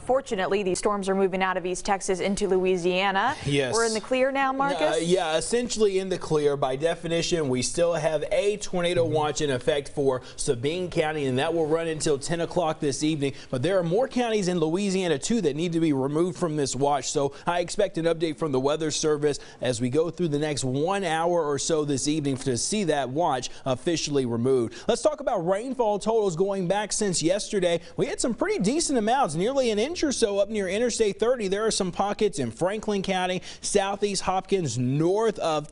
Fortunately, these storms are moving out of East Texas into Louisiana. Yes. We're in the clear now, Marcus? Yeah, essentially in the clear. By definition, we still have a tornado watch in effect for Sabine County, and that will run until 10 o'clock this evening. But there are more counties in Louisiana, too, that need to be removed from this watch. So I expect an update from the Weather Service as we go through the next 1 hour or so this evening to see that watch officially removed. Let's talk about rainfall totals going back since yesterday. We had some pretty decent amounts, nearly an inch or so up near Interstate 30. There are some pockets in Franklin County, southeast Hopkins, north of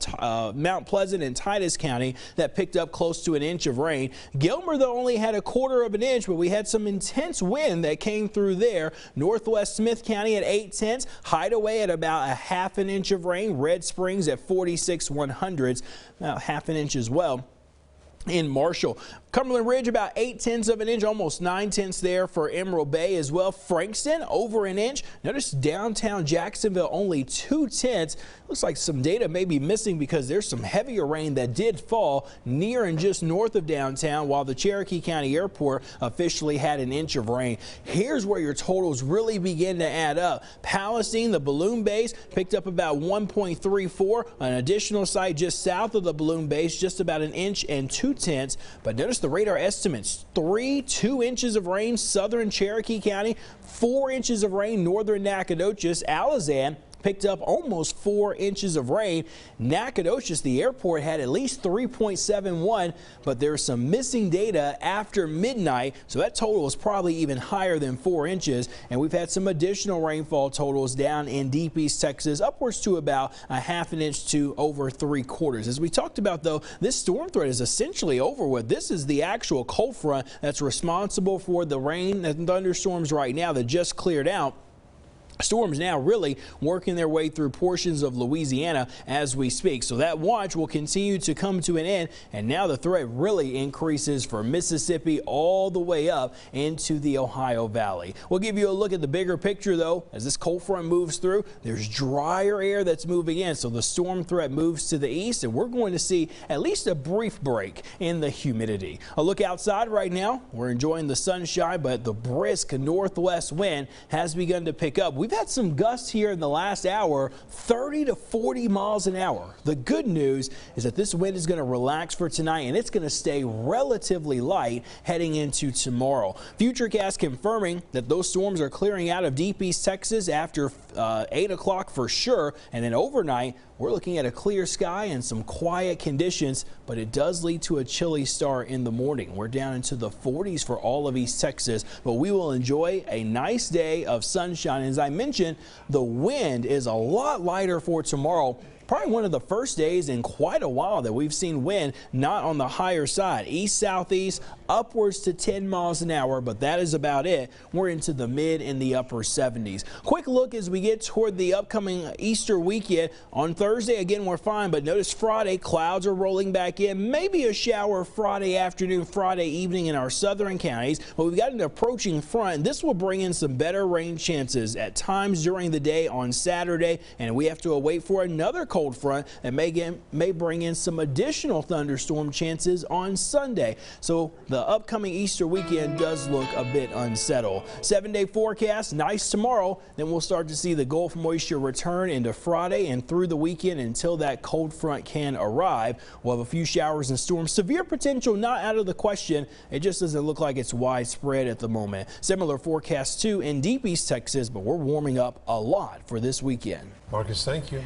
Mount Pleasant and Titus County that picked up close to an inch of rain. Gilmer, though, only had 1/4 of an inch, but we had some intense wind that came through there. Northwest Smith County at 8/10, Hideaway at about 1/2 an inch of rain, Red Springs at 46/100, about 1/2 an inch as well. In Marshall, Cumberland Ridge about 8/10 of an inch, almost 9/10 there for Emerald Bay as well. Frankston over an inch. Notice downtown Jacksonville only 2/10. Looks like some data may be missing because there's some heavier rain that did fall near and just north of downtown, while the Cherokee County Airport officially had an inch of rain. Here's where your totals really begin to add up. Palestine, the balloon base, picked up about 1.34. An additional site just south of the balloon base, just about an inch and 2/10. But notice the radar estimates: 2 inches of rain southern Cherokee County, 4 inches of rain northern Nacogdoches. Alizan picked up almost 4 inches of rain. Nacogdoches, the airport, had at least 3.71, but there's some missing data after midnight, so that total is probably even higher than 4 inches. And we've had some additional rainfall totals down in deep East Texas, upwards to about 1/2 an inch to over 3/4. As we talked about, though, this storm threat is essentially over with. This is the actual cold front that's responsible for the rain and thunderstorms right now that just cleared out. Storms now really working their way through portions of Louisiana as we speak. So that watch will continue to come to an end, and now the threat really increases for Mississippi all the way up into the Ohio Valley. We'll give you a look at the bigger picture, though. As this cold front moves through, there's drier air that's moving in, so the storm threat moves to the east, and we're going to see at least a brief break in the humidity. A look outside right now. We're enjoying the sunshine, but the brisk northwest wind has begun to pick up. We've had some gusts here in the last hour, 30 to 40 miles an hour. The good news is that this wind is going to relax for tonight, and it's going to stay relatively light heading into tomorrow. Futurecast confirming that those storms are clearing out of deep East Texas after 8 o'clock for sure, and then overnight we're looking at a clear sky and some quiet conditions, but it does lead to a chilly start in the morning. We're down into the 40s for all of East Texas, but we will enjoy a nice day of sunshine. As I mentioned, the wind is a lot lighter for tomorrow. Probably one of the first days in quite a while that we've seen wind not on the higher side. East-southeast, upwards to 10 miles an hour, but that is about it. We're into the mid and the upper 70s. Quick look as we get toward the upcoming Easter weekend. On Thursday, again, we're fine, but notice Friday, clouds are rolling back in. Maybe a shower Friday afternoon, Friday evening in our southern counties, but we've got an approaching front, and this will bring in some better rain chances at times during the day on Saturday, and we have to wait for another cold front that may bring in some additional thunderstorm chances on Sunday. So the upcoming Easter weekend does look a bit unsettled. 7-day forecast, nice tomorrow. Then we'll start to see the Gulf moisture return into Friday and through the weekend until that cold front can arrive. We'll have a few showers and storms. Severe potential not out of the question. It just doesn't look like it's widespread at the moment. Similar forecast too in deep East Texas, but we're warming up a lot for this weekend. Marcus, thank you.